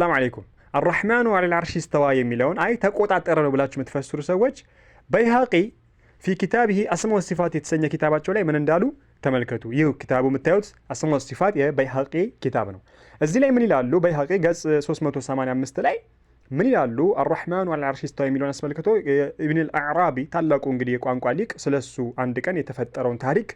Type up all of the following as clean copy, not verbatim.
ሰላም አለይኩም። አርረሕማኑ ዐለል ዐርሺ እስተዋ የሚለውን አይ ተቆጣጠረ ነው ብላችሁ የምትፈስሩ ሰዎች በይሃቂ ፊ ኪታቢሂ አስማ ወሲፋት የተሰኘ ኪታባቸው ላይ ምን እንዳሉ ተመልከቱ። ይህ ኪታቡ የምታዩት አስማ ወሲፋት የበይሃቂ ኪታብ ነው። እዚህ ላይ ምን ይላሉ? በይሃቂ ገጽ 385 ላይ ምን ይላሉ? አርረሕማኑ ዐለል ዐርሺ እስተዋ የሚለውን አስመልክቶ ኢብኑል አዕራቢ ታላቁ እንግዲህ የቋንቋ ሊቅ ስለሱ አንድ ቀን የተፈጠረውን ታሪክ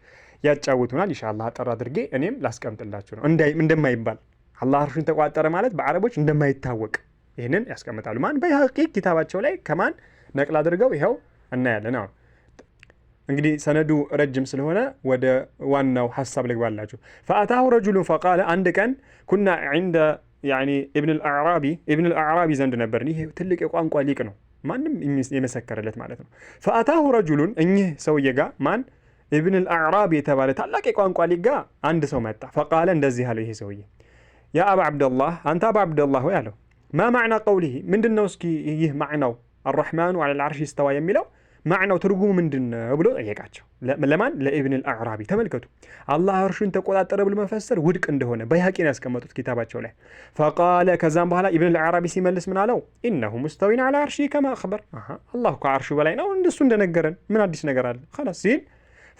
ያጫውቱናል። ኢንሻአላህ አጠር አድርጌ እኔም ላስቀምጥላችሁ ነው እንደማይባል አላህ አርሹን ተቆጣጠረ ማለት በአረቦች እንደማይታወቅ ይህንን ያስቀምጣሉ። ማን በይሃቂ ኪታባቸው ላይ ከማን ነቅል አድርገው ይኸው እናያለን። አሁን እንግዲህ ሰነዱ ረጅም ስለሆነ ወደ ዋናው ሐሳብ ልግባላችሁ። ፈአታሁ ረጁሉን ፈቃለ አንድ ቀን ኩና ዒንደ ኢብኑል አዕራቢ ዘንድ ነበርን። ይህ ትልቅ የቋንቋ ሊቅ ነው፣ ማንም የመሰከረለት ማለት ነው። ፈአታሁ ረጁሉን እኚህ ሰውዬ ጋር ማን ኢብኑል አዕራቢ የተባለ ታላቅ የቋንቋ ሊቅ ጋር አንድ ሰው መጣ። ፈቃለ እንደዚህ አለው ይሄ ሰውዬ ያ አባ ዓብደላህ አንተ አባ ዓብደላህ ሆይ አለው። ማ ማዕና ቀውሊሂ ምንድን ነው እስኪ ይህ ማዕናው አርረሕማኑ ዐለል ዐርሺ እስተዋ የሚለው ማዕናው ትርጉሙ ምንድን ነው ብሎ ጠየቃቸው። ለማን? ለኢብኑል አዕራቢ። ተመልከቱ፣ አላህ አርሹን ተቆጣጠረ ብሎ መፈሰር ውድቅ እንደሆነ በይሃቂን ያስቀመጡት ኪታባቸው ላይ። ፈቃለ ከዛም በኋላ ኢብኑል አዕራቢ ሲመልስ ምን አለው? ኢነሁ ሙስተዊን ዐላ ዐርሺሂ ከማ አኽበር። አላህ ከዐርሹ በላይ ነው እንደሱ እንደነገረን ምን አዲስ ነገር አለ? ኸላስ ሲል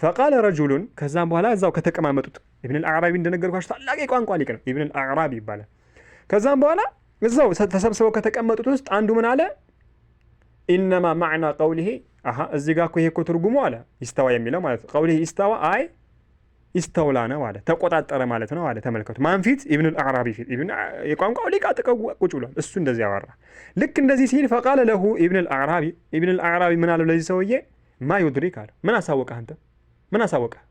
ፈቃለ ረጁሉን ከዛም በኋላ እዛው ከተቀማመጡት ኢብኑል አዕራቢ እንደነገርኳቸው ታላቅ የቋንቋ ሊቅ ነው፣ ኢብኑል አዕራቢ ይባላል። ከዛም በኋላ እዛው ተሰብስበው ከተቀመጡት ውስጥ አንዱ ምን አለ? ኢነማ ማዕና ቀውሊሂ እዚህ ጋር እኮ ይሄ እኮ ትርጉሙ አለ ኢስተዋ የሚለው ማለት ነው። ቀውሊሂ ኢስተዋ አይ ኢስተውላ ነው አለ፣ ተቆጣጠረ ማለት ነው አለ። ተመልከቱ፣ ማን ፊት? ኢብኑል አዕራቢ ፊት። የቋንቋው ሊቅ አጥቀው ቁጭ ብሏል። እሱ እንደዚህ ያወራ። ልክ እንደዚህ ሲል ፈቃለ ለሁ ኢብኑል አዕራቢ ምን አለው ለዚህ ሰውዬ? ማ ዩድሪክ አለው። ምን አሳወቀህ አንተ? ምን አሳወቀህ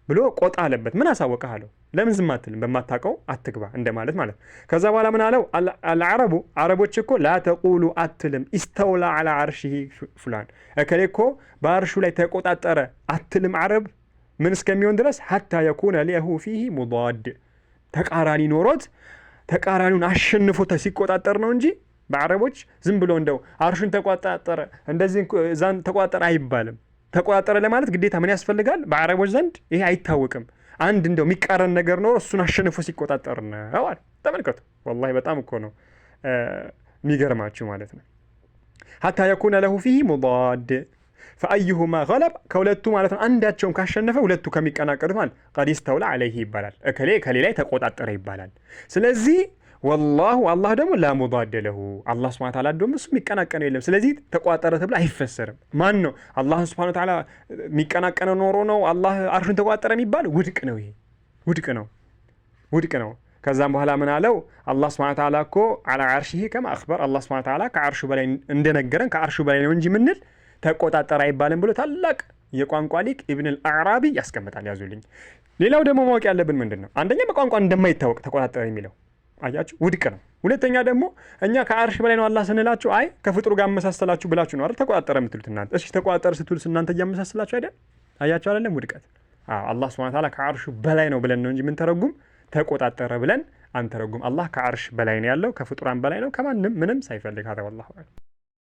ብሎ ቆጣ አለበት። ምን አሳወቀህ አለው። ለምን ዝም አትልም? በማታውቀው አትግባ እንደማለት ማለት። ከዛ በኋላ ምን አለው? አልዓረቡ አረቦች እኮ ላ ተቁሉ አትልም ኢስተውላ ዐላ ዐርሺሂ ፉላን እከሌ እኮ በአርሹ ላይ ተቆጣጠረ አትልም አረብ ምን እስከሚሆን ድረስ ሐታ የኩነ ሊሁ ፊሂ ሙዳድ ተቃራኒ ኖሮት ተቃራኒውን አሸንፎ ሲቆጣጠር ነው እንጂ በአረቦች ዝም ብሎ እንደው አርሹን ተቆጣጠረ እንደዚህ ዛን ተቆጣጠረ አይባልም። ተቆጣጠረ ለማለት ግዴታ ምን ያስፈልጋል? በአረቦች ዘንድ ይሄ አይታወቅም። አንድ እንደው የሚቃረን ነገር ኖሮ እሱን አሸንፎ ሲቆጣጠር ነው አለ። ተመልከቱ፣ ወላሂ በጣም እኮ ነው የሚገርማችሁ ማለት ነው። ሐታ የኩነ ለሁ ፊሂ ሙዳድ ፈአዩሁማ ገለብ ከሁለቱ ማለት ነው አንዳቸውም ካሸነፈ ሁለቱ ከሚቀናቀሩት ማለት ቀድ ኢስተውላ ዐለይሂ ይባላል። እከሌ ላይ ተቆጣጠረ ይባላል። ስለዚህ ወላሁ አላህ ደግሞ ላ ሙዳደ ለሁ አላህ ሱብሓነሁ ወተዓላ ደግሞ እሱ የሚቀናቀነው የለም። ስለዚህ ተቆጣጠረ ተብሎ አይፈሰርም። ማን ነው አላህ ሱብሓነሁ ወተዓላ የሚቀናቀነው ኖሮ ነው አላህ አርሹን ተቆጣጠረ የሚባል? ውድቅ ነው። ይሄ ውድቅ ነው። ከዛም በኋላ ምን አለው? አላህ ሱብሓነሁ ወተዓላ እኮ ዐላ ዐርሺሂ ከማ አኽበር አላህ ሱብሓነሁ ወተዓላ ከዐርሹ በላይ እንደነገረን ከዐርሹ በላይ ነው እንጂ ምንል ተቆጣጠረ አይባልም ብሎ ታላቅ የቋንቋ ሊቅ ኢብኑል አዕራቢ ያስቀምጣል። ያዙልኝ። ሌላው ደግሞ ማወቅ ያለብን ምንድን ነው? አንደኛ በቋንቋ እንደማይታወቅ ተቆጣጠረ የሚለው አያችሁ ውድቅ ነው። ሁለተኛ ደግሞ እኛ ከአርሽ በላይ ነው አላህ ስንላችሁ አይ ከፍጥሩ ጋር አመሳሰላችሁ ብላችሁ ነው አይደል ተቆጣጠረ የምትሉት እናንተ። እሺ ተቆጣጠረ ስትሉት እናንተ እያመሳሰላችሁ አይደል? አያችሁ አይደለም ውድቀት። አላህ ሱብሓነሁ ወተዓላ ከአርሹ በላይ ነው ብለን ነው እንጂ ምን ተረጉም ተቆጣጠረ ብለን አንተረጉም። አላህ ከአርሽ በላይ ነው ያለው፣ ከፍጡራን በላይ ነው ከማንም ምንም ሳይፈልግ። ሀዛ ወላሁ አዕለም።